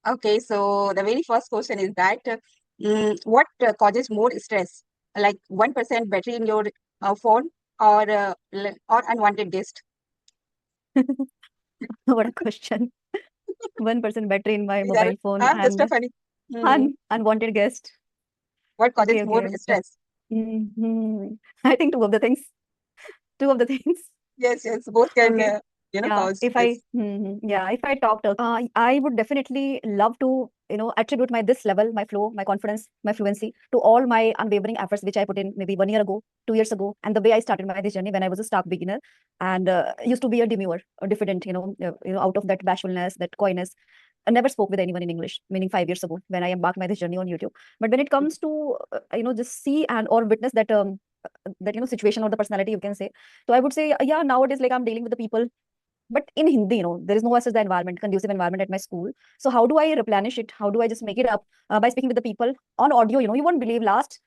Okay, so the very first question is that what causes more stress? Like 1% battery in your phone or unwanted guest? What a question. 1% battery in my These are mobile phone just a and funny. Mhm. unwanted guest. What causes Okay, more okay. Yeah. stress? I think two of the things. Two of the things. Yes, yes, both can Okay. Yeah, cause stress. if I talked, I would definitely love to, attribute my this level, my flow, my confidence, my fluency to all my unwavering efforts, which I put in maybe 1 year ago, 2 years ago, and the way I started my this journey when I was a stark beginner and used to be a demure, a diffident, out of that bashfulness, that coyness. I never spoke with anyone in English, meaning 5 years ago when I embarked my this journey on YouTube. But when it comes to, just see and or witness that situation or the personality, you can say. So I would say, yeah, nowadays, like I'm dealing with the people, but in Hindi, there is no such the environment, conducive environment at my school. So how do I replenish it? How do I just make it up by speaking with the people on audio? You won't believe last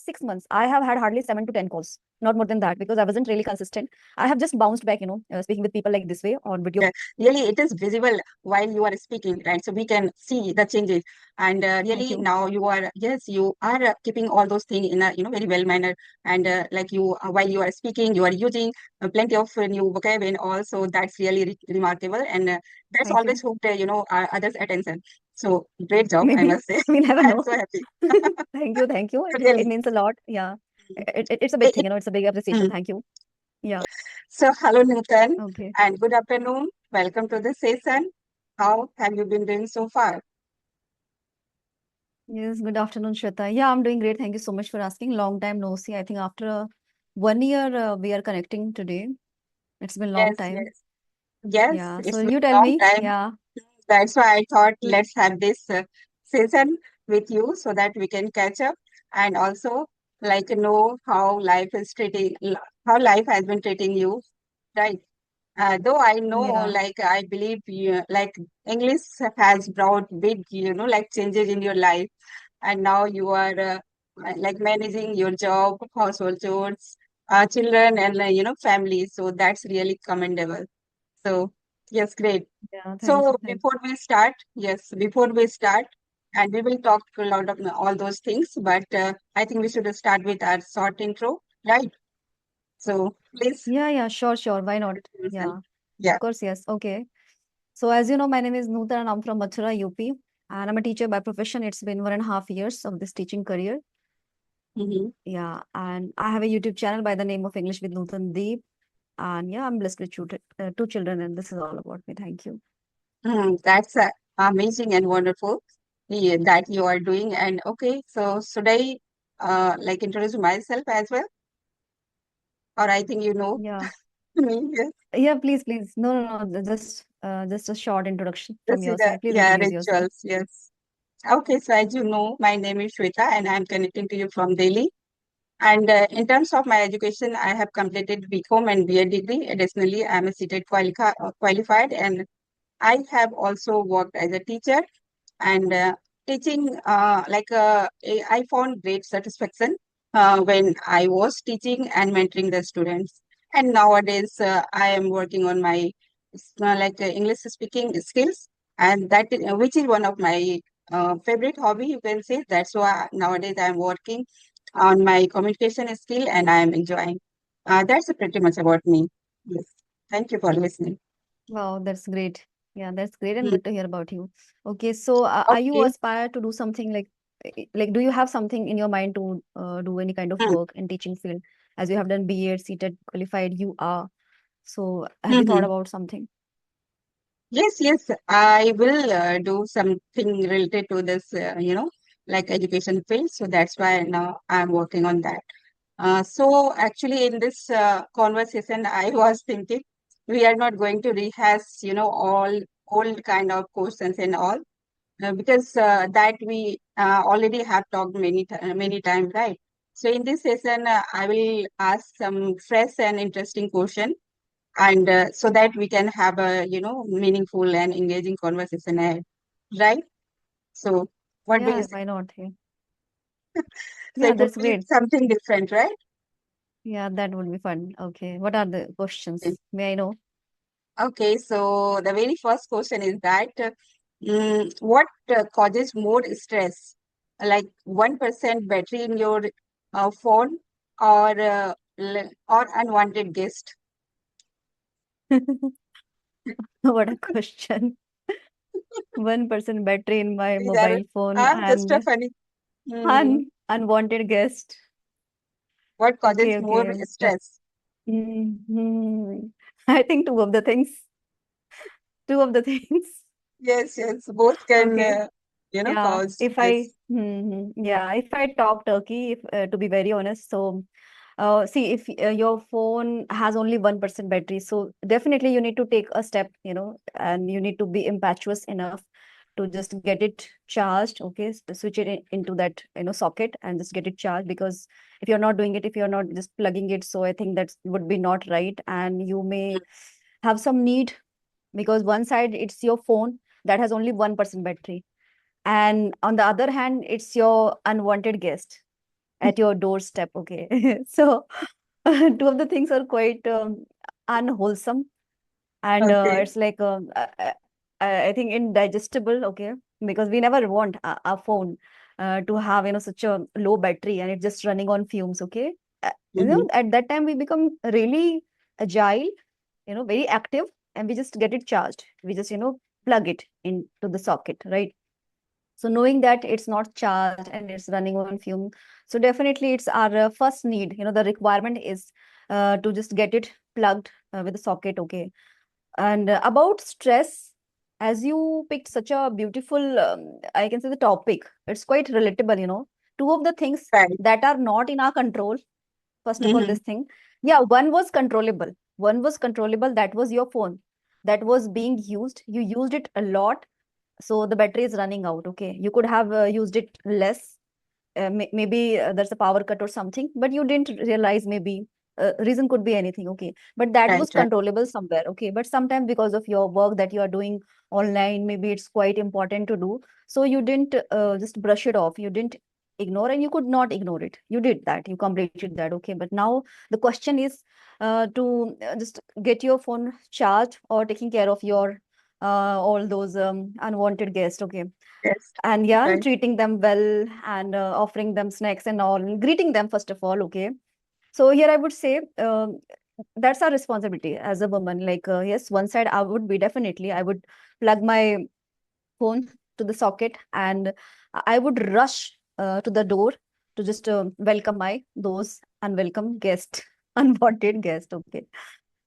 6 months, I have had hardly 7 to 10 calls, not more than that, because I wasn't really consistent. I have just bounced back, speaking with people like this way on video. Really it is visible while you are speaking, right? So we can see the changes, and Thank really you. now you are, yes, you are keeping all those things in a very well manner, and like you while you are speaking you are using plenty of new vocab and all, so that's really remarkable, and that's Thank you. always hooked others attention. So great job, I Maybe must say. we never I'm know. so happy. Thank you. Thank you. It Really. means a lot. Yeah. Mm. It's a big Eh, thing, it's a big appreciation. mm. Thank you. Yeah. So hello Newton, Okay. and good afternoon, welcome to the session. How have you been doing so far? Yes, good afternoon, Shweta. Yeah, I'm doing great. Thank you so much for asking. Long time no see. I think after 1 year, we are connecting today. It's been a long Yes, time. yes. Yes, Yeah. So it's been you a tell long me. time. Yeah. That's why I thought let's have this session with you so that we can catch up and also like know how life has been treating you, right? Though I know, Yeah. like I believe you, like English has brought big, like changes in your life, and now you are like managing your job, household chores, children, and family. So that's really commendable. So yes, great. Yeah. Thank So you. Thank before we start, yes, before we start, and we will talk a lot of all those things, but I think we should start with our short intro, right? So please you. Yeah. Yeah. Sure. Sure. Why not? introduce yourself. Yeah. Yeah. Of course. Yes. Okay. So as you know, my name is Nutan and I'm from Mathura, UP. And I'm a teacher by profession. It's been 1.5 years of this teaching career. Mm-hmm. Yeah. And I have a YouTube channel by the name of English with Nutan Deep. And yeah, I'm blessed with two children, and this is all about me. Thank you. That's amazing and wonderful, yeah, that you are doing. And okay, so should I like introduce myself as well, or I think you know Yeah. me? Yes. Yeah, please, please. No, no, no. Just a short introduction from This is your the side. Please introduce yourself. rituals. Yes. Okay, so as you know, my name is Shweta, and I'm connecting to you from Delhi. And in terms of my education, I have completed BCom and BA degree. Additionally, I'm a CTET qualified, and I have also worked as a teacher. And teaching, I found great satisfaction when I was teaching and mentoring the students. And nowadays, I am working on my English speaking skills, and which is one of my favorite hobby. You can say that's why nowadays I'm working on my communication skill, and I am enjoying. That's pretty much about me. Yes. Thank you for listening. Wow, that's great. Yeah, that's great and Mm. good to hear about you. Okay, so are you Okay. aspire to do something like do you have something in your mind to do any kind of Mm. work in teaching field? As you have done BEd, CTET qualified, you are. So have you thought Mhm. about something? Yes, yes, I will do something related to this, like education field. So that's why now I'm working on that. So actually, in this conversation, I was thinking we are not going to rehash, all old kind of questions and all, because that we already have talked many times, right? So in this session, I will ask some fresh and interesting question, and so that we can have a meaningful and engaging conversation ahead, right? So what do you Yeah, say? why not? Yeah, So yeah, it would that's be great. something different, right? Yeah, that would be fun. Okay, what are the Okay. questions? May I know? Okay, so the very first question is that What causes more stress? Like 1% battery in your phone or unwanted guest? What a question. 1% battery in my These are, mobile phone I'm just a and funny. Mm, unwanted guest. what causes Okay, more okay. stress? I think two of the things. Two of the things. Yes, yes, both can, Okay. Yeah. cause stress. Yeah, if I talk Turkey, if to be very honest, so see, if your phone has only 1% battery, so definitely you need to take a step, and you need to be impetuous enough to just get it charged, okay, switch it into that, socket and just get it charged because if you're not doing it, if you're not just plugging it, so I think that would be not right, and you may have some need because one side it's your phone that has only 1% battery, and on the other hand, it's your unwanted guest at your doorstep, okay. So two of the things are quite unwholesome, and Okay. it's like I think indigestible, okay, because we never want our phone to have such a low battery and it's just running on fumes, okay. Mm-hmm. At that time we become really agile, very active, and we just get it charged. We just plug it into the socket, right? So knowing that it's not charged and it's running on fume, so definitely it's our first need. The requirement is to just get it plugged with the socket, okay. And about stress, as you picked such a beautiful, I can say the topic, it's quite relatable, Two of the things Right. that are not in our control, first of all, Mm-hmm. this thing. Yeah, one was controllable. One was controllable. That was your phone. That was being used. You used it a lot. So the battery is running out. Okay. You could have used it less, maybe there's a power cut or something, but you didn't realize, maybe reason could be anything, okay, but that Right, was right. controllable somewhere, okay, but sometimes because of your work that you are doing online, maybe it's quite important to do, so you didn't just brush it off, you didn't ignore, and you could not ignore it, you did that, you completed that, okay, but now the question is to just get your phone charged or taking care of your all those unwanted guests, okay, Yes. and yeah, Right. treating them well and offering them snacks and all, and greeting them first of all, okay. So here I would say that's our responsibility as a woman, like yes, one side I would be, definitely I would plug my phone to the socket and I would rush to the door to just welcome my those unwelcome guest unwanted guest, okay.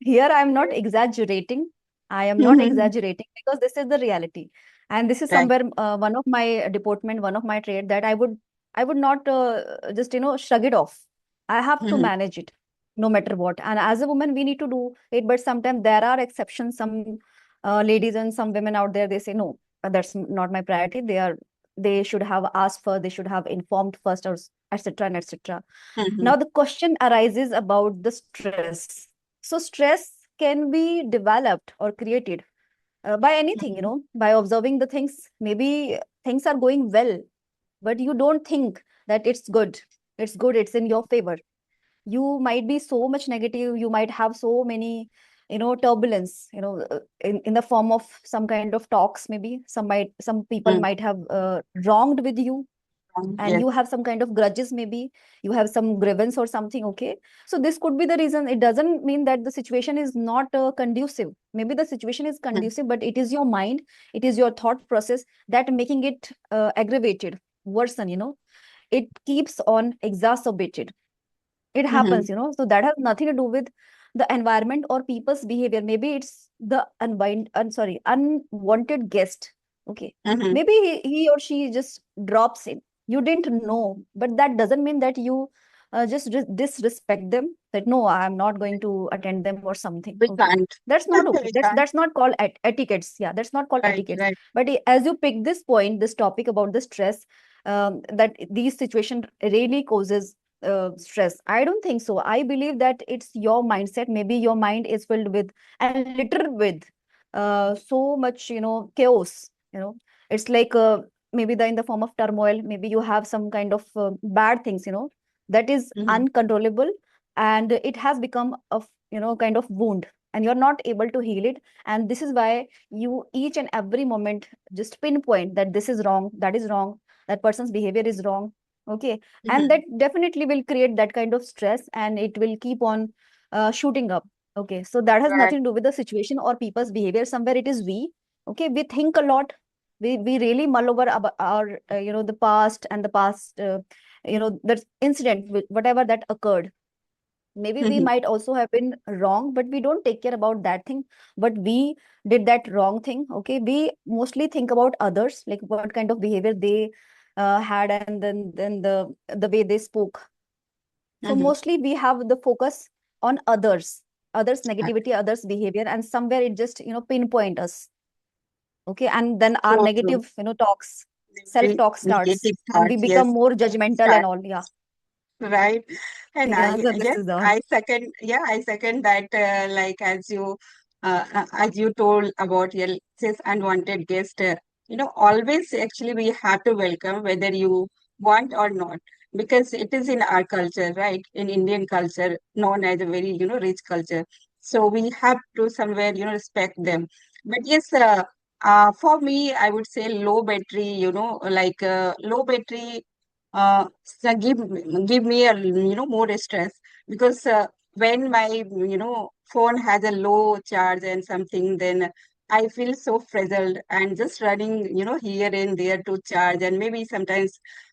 Here I am not exaggerating, I am not Mm-hmm. exaggerating because this is the reality, and this is Right. somewhere one of my deportment, one of my trait, that I would not just shrug it off. I have to Mm-hmm. manage it no matter what, and as a woman we need to do it, but sometimes there are exceptions. Some ladies and some women out there, they say no, that's not my priority, they should have asked first, they should have informed first, or etc and etc. Mm-hmm. Now the question arises about the stress. So stress can be developed or created by anything, by observing the things. Maybe things are going well, but you don't think that it's good. It's good, it's in your favor. You might be so much negative, you might have so many, turbulence, in the form of some kind of talks, maybe some people Mm-hmm. might have wronged with you, and Yes. you have some kind of grudges, maybe you have some grievance or something, okay. So this could be the reason. It doesn't mean that the situation is not conducive. Maybe the situation is Mm-hmm. conducive, but it is your mind, it is your thought process that making it aggravated, worsen, it keeps on exacerbated. It Mm-hmm. happens, so that has nothing to do with the environment or people's behavior. Maybe it's the unwanted guest, okay. Mm-hmm. Maybe he or she just drops in, you didn't know, but that doesn't mean that you just disrespect them, that no, I'm not going to attend them or something, We okay. can't. That's not okay, We that's can't. that's not called etiquettes, yeah, that's not called Right, etiquettes. right. But as you pick this point, this topic about the stress, that these situation really causes stress, I don't think so. I believe that it's your mindset. Maybe your mind is filled with and littered with so much, chaos, it's like maybe in the form of turmoil. Maybe you have some kind of bad things, that is Mm-hmm. uncontrollable, and it has become a kind of wound, and you're not able to heal it. And this is why you each and every moment just pinpoint that this is wrong, that is wrong, that person's behavior is wrong. Okay. And Mhm. that definitely will create that kind of stress, and it will keep on shooting up. Okay, so that has Right. nothing to do with the situation or people's behavior. Somewhere it is we. Okay, we think a lot. We really mull over about our the past, and the past that incident, whatever that occurred. Maybe we Mhm. might also have been wrong, but we don't take care about that thing. But we did that wrong thing. Okay, we mostly think about others, like what kind of behavior they had, and then the way they spoke. So Mhm. mostly we have the focus on others negativity, others behavior, and somewhere it just pinpoint us. Okay, and then our So true. negative talks, self Very talk starts, negative and we thoughts, become yes. more judgmental and Start. all. Yeah. Right. And Yeah, so this yes, is all. I second that, like as you told about your this unwanted guest, always actually we have to welcome whether you want or not, because it is in our culture, right? In Indian culture, known as a very, rich culture. So we have to somewhere, respect them. But yes, for me, I would say low battery, like low battery so give me a more stress, because when my phone has a low charge and something, then I feel so frazzled and just running here and there to charge, and maybe sometimes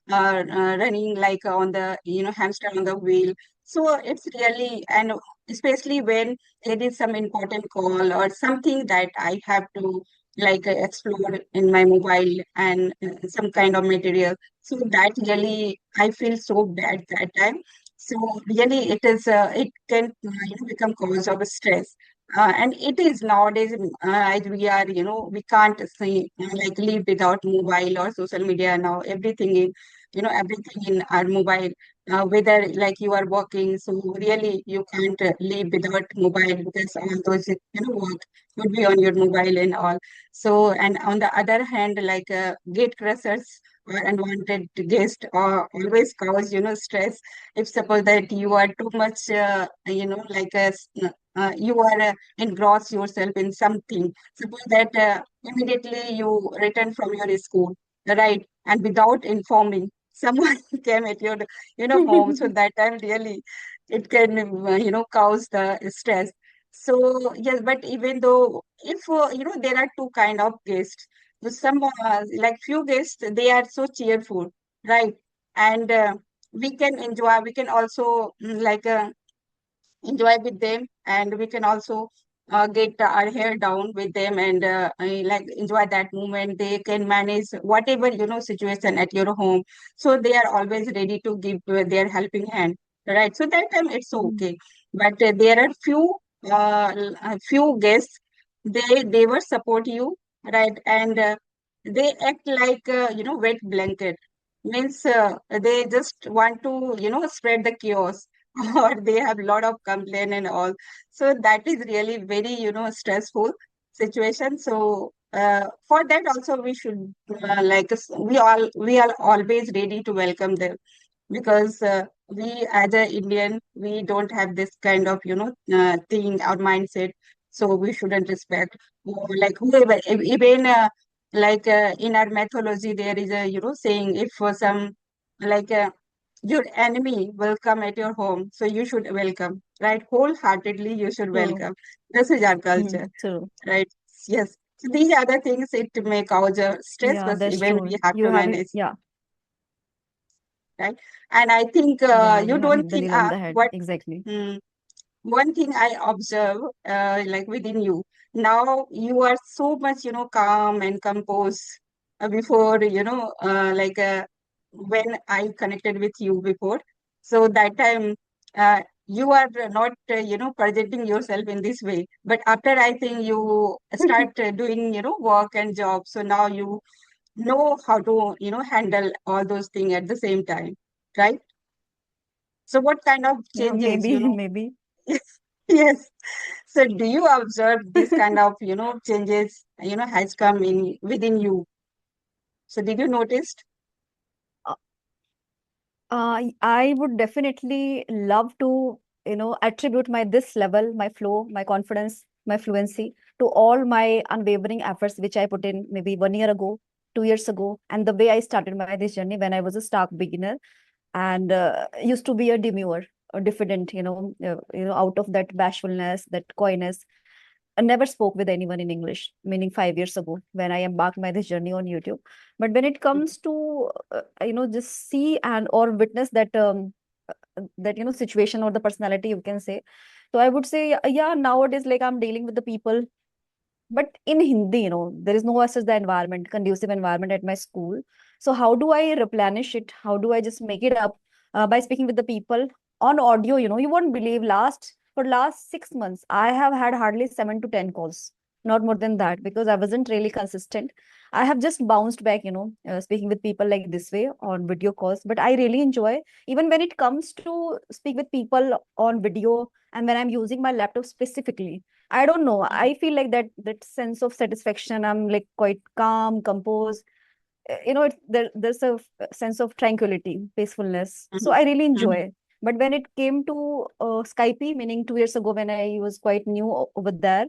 running like on the hamster on the wheel. So it's really, and especially when it is some important call or something that I have to like explore in my mobile, and some kind of material, so that really, I feel so bad that time. So really, it can become cause of stress, and it is nowadays, as we are, we can't say like live without mobile or social media now. Everything in our mobile. Whether like you are working, so really you can't live without mobile, because all those work would be on your mobile and all. So, and on the other hand, like gate crushers or unwanted guest always cause stress. If suppose that you are too much like you are engross yourself in something, suppose that immediately you return from your school, right, and without informing, someone came at your home, so that time really it can cause the stress. So yes, but even though if there are two kind of guests, some like few guests, they are so cheerful, right? And we can enjoy, we can also like enjoy with them, and we can also get our hair down with them, and like enjoy that moment. They can manage whatever situation at your home, so they are always ready to give their helping hand, right? So that time it's Mm. okay. But there are few guests, they will support you, right? And they act like wet blanket, means they just want to spread the chaos, or they have a lot of complaint and all. So that is really very stressful situation. So for that also we should we are always ready to welcome them, because we as a Indian, we don't have this kind of thing, our mindset. So we shouldn't respect like whoever. Even like in our mythology, there is a saying, if some like your enemy will come at your home, so you should welcome, right? Wholeheartedly, you should True. welcome. This is our culture, True. right? Yes. So these are the things it may cause stress, Yeah, but that's even true. we have You to have it. manage, Yeah. right? And I think Yeah, you you have don't hit the think nail on the head. Exactly. hmm, one thing I observe, like within you, now you are so much, calm and composed. Before, like when I connected with you before, so that time you are not, projecting yourself in this way. But after, I think you start doing, work and job, so now you know how to, handle all those things at the same time, right? So what kind of Yeah, changes, maybe, maybe. Yes. So do you observe this kind of, changes, has come in within you? So did you notice? Uh, I would definitely love to, attribute my this level, my flow, my confidence, my fluency, to all my unwavering efforts which I put in maybe 1 year ago, 2 years ago, and the way I started my this journey when I was a stark beginner and used to be a demure or diffident, out of that bashfulness, that coyness. I never spoke with anyone in English, meaning 5 years ago when I embarked my this journey on YouTube. But when it comes to just see and or witness that situation or the personality, you can say. So I would say, yeah, nowadays like I'm dealing with the people, but in Hindi, there is no such the environment, conducive environment at my school. So how do I replenish it? How do I just make it up by speaking with the people on audio? You won't believe last 6 months, I have had hardly 7 to 10 calls, not more than that, because I wasn't really consistent. I have just bounced back, speaking with people like this way on video calls. But I really enjoy, even when it comes to speak with people on video and when I'm using my laptop specifically. I don't know. I feel like that sense of satisfaction. I'm like quite calm, composed. There's a sense of tranquility, peacefulness. So Mhm, I really mhm, enjoy. But when it came to Skype, meaning 2 years ago when I was quite new over there,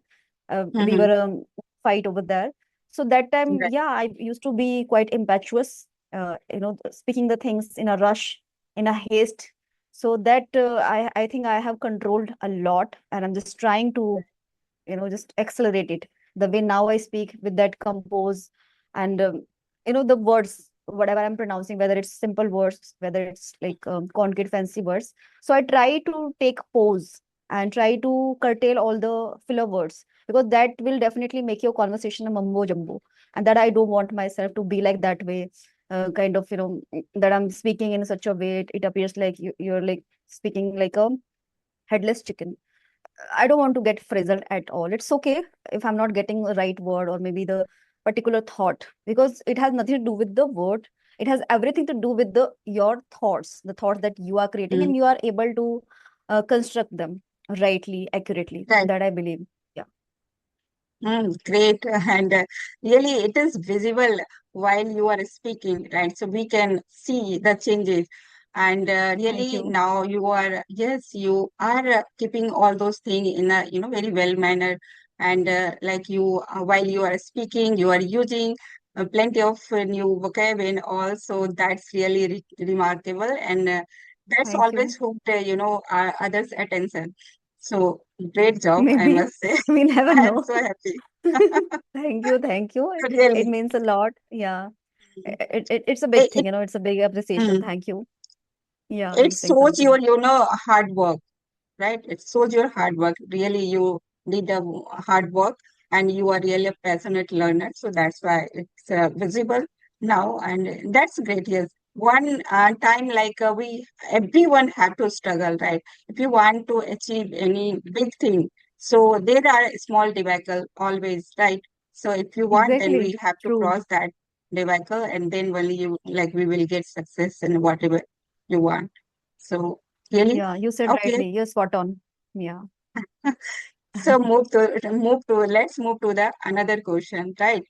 we mhm. were fight over there. So that time, Right. yeah, I used to be quite impetuous. Speaking the things in a rush, in a haste. So that I think I have controlled a lot, and I'm just trying to just accelerate it the way now I speak with that compose and the words whatever I'm pronouncing, whether it's simple words, whether it's like concrete fancy words. So I try to take pause and try to curtail all the filler words, because that will definitely make your conversation a mumbo jumbo, and that I don't want myself to be like that way. Kind of, that I'm speaking in such a way it appears like you're like speaking like a headless chicken. I don't want to get frizzled at all. It's okay if I'm not getting the right word or maybe the particular thought, because it has nothing to do with the word. It has everything to do with the thoughts that you are creating, Mm, and you are able to construct them rightly, accurately. right. That I believe. Yeah. Great. And really, it is visible while you are speaking, right? So we can see the changes. And Thank really, you. now you are, yes, you are keeping all those things in a, very well manner. And like you, while you are speaking, you are using plenty of new vocab and all. So that's really remarkable. And that's Thank always you. hooked, others' attention. So great job, I Maybe must say. we never I am know. so happy. Thank you. Thank you. It Really. means a lot. Yeah. Mm. It's a big It, thing, it, it's a big appreciation. mm. Thank you. Yeah, It you're saying shows something. your, hard work, right? It shows your hard work. Really, you did a hard work and you are really a passionate learner. So that's why it's visible now. And that's great. Yes. One time, like everyone have to struggle, right? If you want to achieve any big thing, so there are small debacle always, right? So if you want, then Exactly. we have to True. cross that debacle, and then only you, like, we will get success in whatever you want. So really, Yeah, you said okay. rightly. You're spot on. Yeah. So let's move to the another question, right?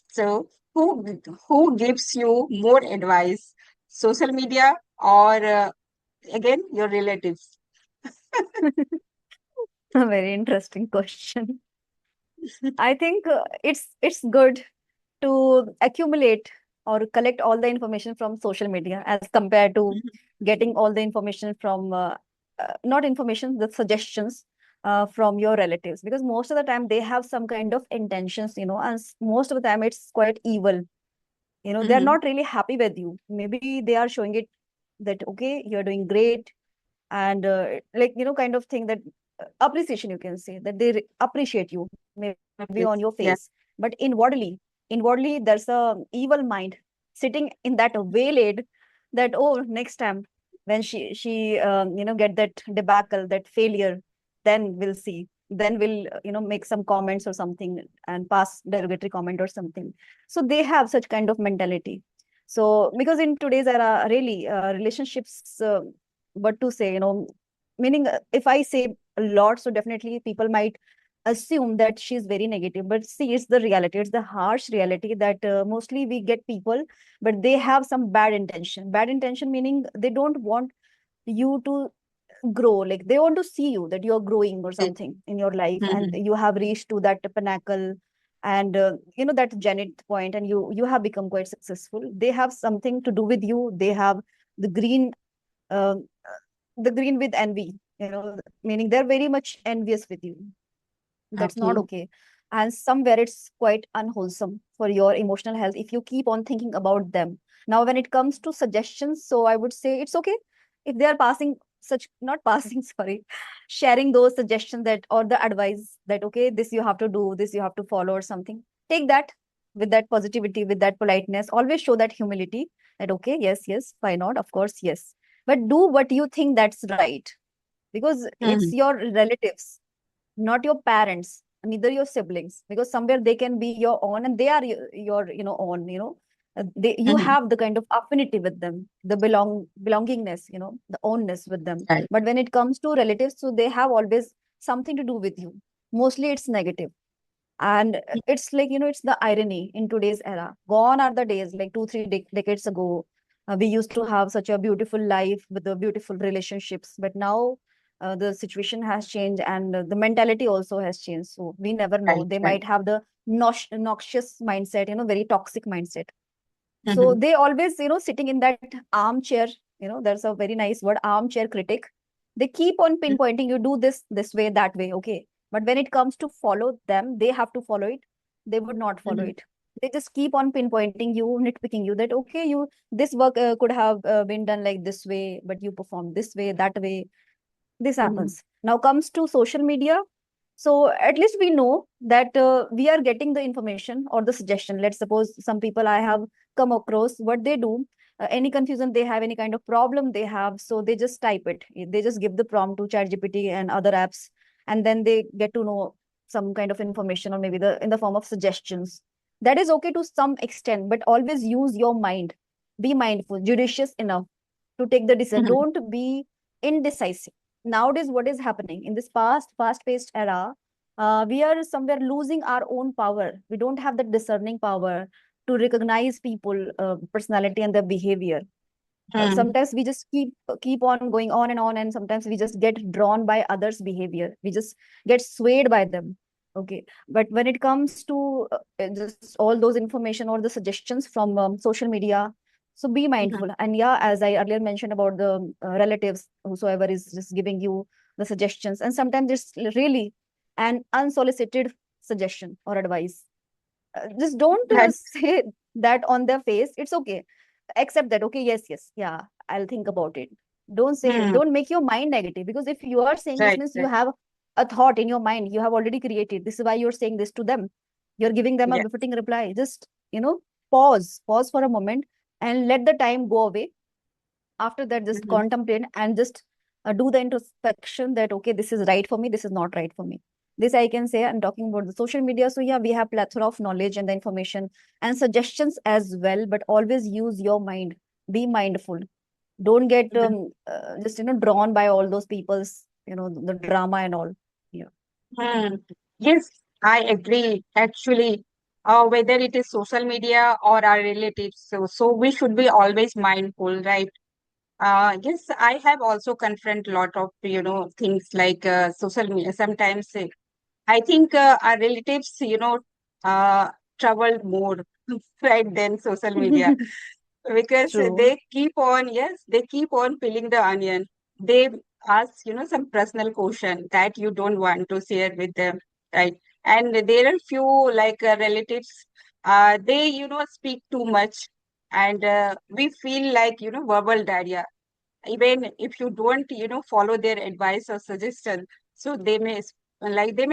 So who gives you more advice, social media or again your relatives? A very interesting question. I think it's good to accumulate or collect all the information from social media as compared to getting all the information from not information, the suggestions from your relatives, because most of the time they have some kind of intentions, and most of the time it's quite evil. They're Mhm. not really happy with you. Maybe they are showing it that okay, you're doing great, and like kind of thing that appreciation, you can say that they appreciate you maybe on your Okay. face, Yeah. but inwardly there's a evil mind sitting in that waylaid that, oh, next time when she get that debacle, that failure, then we'll see, then we'll make some comments or something and pass derogatory comment or something. So they have such kind of mentality. So because in today's era, really, relationships, what to say, meaning if I say a lot, so definitely people might assume that she's very negative. But see, it's the reality, it's the harsh reality that mostly we get people, but they have some bad intention. Bad intention meaning they don't want you to grow, like they want to see you that you're growing or something in your life, and Mm-hmm. you have reached to that pinnacle, and that zenith point, and you have become quite successful. They have something to do with you. They have the green, uh, the green with envy, meaning they're very much envious with you. That's not Okay. okay. And somewhere it's quite unwholesome for your emotional health if you keep on thinking about them. Now, when it comes to suggestions, so I would say it's okay if they are passing such, not passing, sorry, sharing those suggestions that, or the advice that, okay, this you have to do, this you have to follow or something. Take that with that positivity, with that politeness. Always show that humility that, okay, yes, yes, why not? Of course, yes. But do what you think that's right, because it's Mm-hmm. your relatives, not your parents, neither your siblings, because somewhere they can be your own, and they are your own, you Mm-hmm. have the kind of affinity with them, the belongingness, the ownness with them. Right. But when it comes to relatives, so they have always something to do with you. Mostly it's negative. And it's like, it's the irony in today's era. Gone are the days like 2 3 decades ago. We used to have such a beautiful life with the beautiful relationships, but now the situation has changed, and the mentality also has changed. So we never know. Right. They Right. might have the noxious mindset, very toxic mindset. So Mm-hmm. they always, sitting in that armchair, there's a very nice word, armchair critic. They keep on pinpointing you do this way, that way, okay. But when it comes to follow them, they have to follow it. They would not follow Mm-hmm. it. They just keep on pinpointing you, nitpicking you that, okay, this work could have been done like this way, but you performed this way, that way. This Mm-hmm. happens. Now comes to social media. So at least we know that we are getting the information or the suggestion. Let's suppose some people I have come across, what they do, any confusion they have, any kind of problem they have, so they just type it. They just give the prompt to ChatGPT and other apps, and then they get to know some kind of information, or maybe the in the form of suggestions. That is okay to some extent, but always use your mind. Be mindful, judicious enough to take the decision. Mm-hmm. Don't be indecisive. Nowadays what is happening in this fast paced era, we are somewhere losing our own power. We don't have the discerning power to recognize people personality and their behavior. Mm-hmm. Sometimes we just keep on going on and on, and sometimes we just get drawn by others behavior, we just get swayed by them. Okay, but when it comes to just all those information or the suggestions from social media, so be Mm-hmm. mindful. And yeah, as I earlier mentioned about the relatives, whosoever is just giving you the suggestions, and sometimes it's really an unsolicited suggestion or advice. Just don't Right. say that on their face. It's okay. Accept that. Okay, yes, yes, yeah, I'll think about it. Mm-hmm. Don't make your mind negative, because if you are saying this Right. means you Right. have a thought in your mind, you have already created. This is why you're saying this to them. You're giving them a Yeah. befitting reply. Just, pause for a moment and let the time go away. After that, just Mm-hmm. contemplate and just do the introspection that, okay, this is right for me, this is not right for me. This I can say. I'm talking about the social media. So yeah, we have plethora of knowledge and the information and suggestions as well, but always use your mind. Be mindful. Don't get just drawn by all those people's, the drama and all. Yeah. Mm-hmm. Yes, I agree. Actually, whether it is social media or our relatives, so we should be always mindful, right? Yes, I have also confront a lot of, things like social media. Sometimes I think our relatives, uh, travel more, right, than social media, because True. they keep on, yes, they keep on peeling the onion. They ask, some personal question that you don't want to share with them, right? And there are few like relatives, they, speak too much, and we feel like, verbal diarrhea even if you don't follow their advice or suggestion. So they may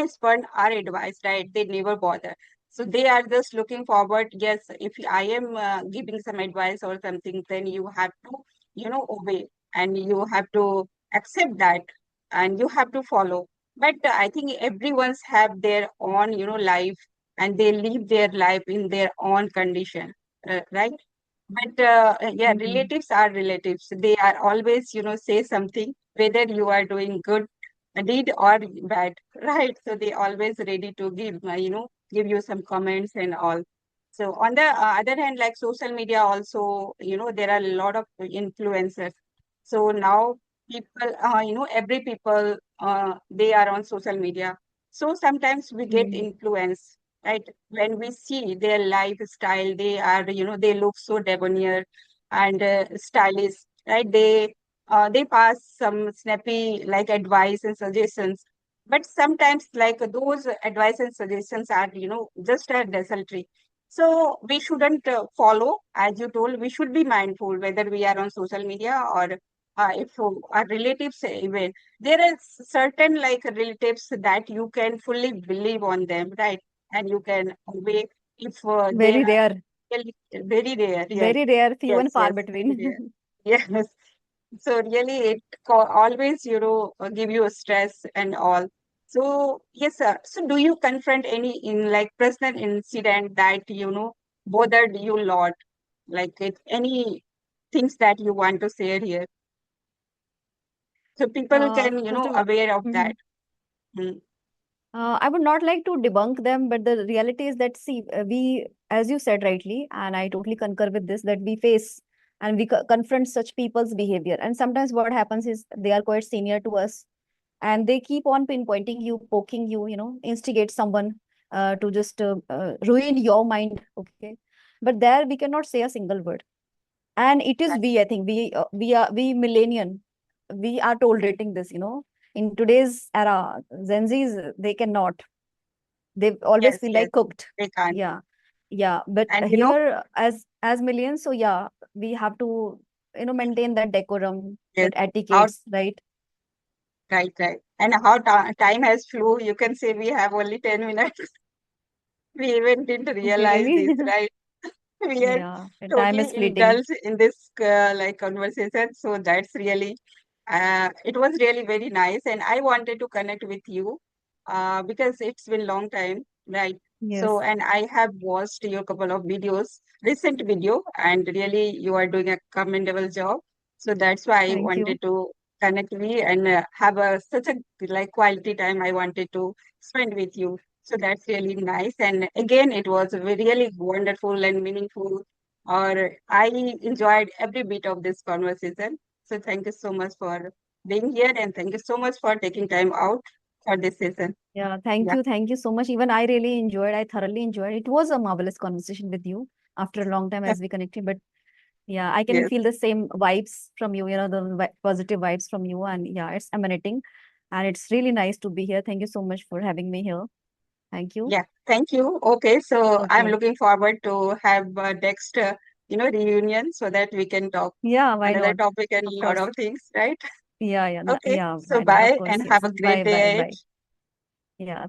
spurn our advice, right? They never bother. So they are just looking forward. Yes, if I am giving some advice or something, then you have to obey, and you have to accept that, and you have to follow. But I think everyone's have their own life, and they live their life in their own condition, right? But yeah, Mhm. relatives are relatives. They are always, say something, whether you are doing good deed or bad, right? So they always ready to give, give you some comments and all. So on the other hand, like social media also, there are a lot of influencers. So now people, every people, they are on social media. So sometimes we get Mm. influence, right? When we see their lifestyle, they are, they look so debonair and stylish, right? They pass some snappy like advice and suggestions. But sometimes like those advice and suggestions are, just a desultory. So we shouldn't follow, as you told, we should be mindful whether we are on social media or if our relatives even there are certain like relatives that you can fully believe on them, right? And you can obey if they Very are rare, really very rare. Yes, very rare, few yes, and far yes, very rare. between. Yes. So really, it always give you a stress and all. So yes, sir. So do you confront any in like personal incident that bothered you a lot? Like any things that you want to share here? So people can, First of all, aware of mhm. that. Mm. I would not like to debunk them, but the reality is that, see, we, as you said rightly, and I totally concur with this, that we face and we confront such people's behavior. And sometimes what happens is they are quite senior to us and they keep on pinpointing you, poking you, instigate someone to just ruin your mind. Okay. But there we cannot say a single word. And it is Right. we, I think, we millennial, we are tolerating this, in today's era, Gen Zs, they cannot. They always Yes, feel yes, like cooked. they can't. Yeah. Yeah. But And here, as millions, so yeah, we have to, maintain that decorum, yes, that how etiquettes, right? right, right. And how time has flew. You can say we have only 10 minutes. We even didn't Okay, realize really? this, right? We are Yeah. The time is totally fleeting. indulged in this like conversation. So that's really, it was really very nice. And I wanted to connect with you because it's been long time, right? So, Yes. and I have watched your couple of videos, recent video, and really you are doing a commendable job. So that's why I Thank you. wanted to connect with you and have such a like quality time I wanted to spend with you. So that's really nice. And again, it was really wonderful and meaningful. Or I enjoyed every bit of this conversation. So thank you so much for being here and thank you so much for taking time out for this session. Yeah, thank Yeah, you. Thank you so much. Even I really enjoyed, I thoroughly enjoyed. It was a marvelous conversation with you after a long time as we connected. But yeah, I can yes, feel the same vibes from you, the positive vibes from you. And yeah, it's emanating. And it's really nice to be here. Thank you so much for having me here. Thank you. yeah. Thank you. Okay, so I'm Okay. looking forward to have next, reunion so that we can talk Yeah, why another not? topic and Of a lot course. of things, right? Yeah, yeah, Okay, yeah, so why not? Of bye course, and have yes. a great Bye, bye, day ahead. bye. Yeah.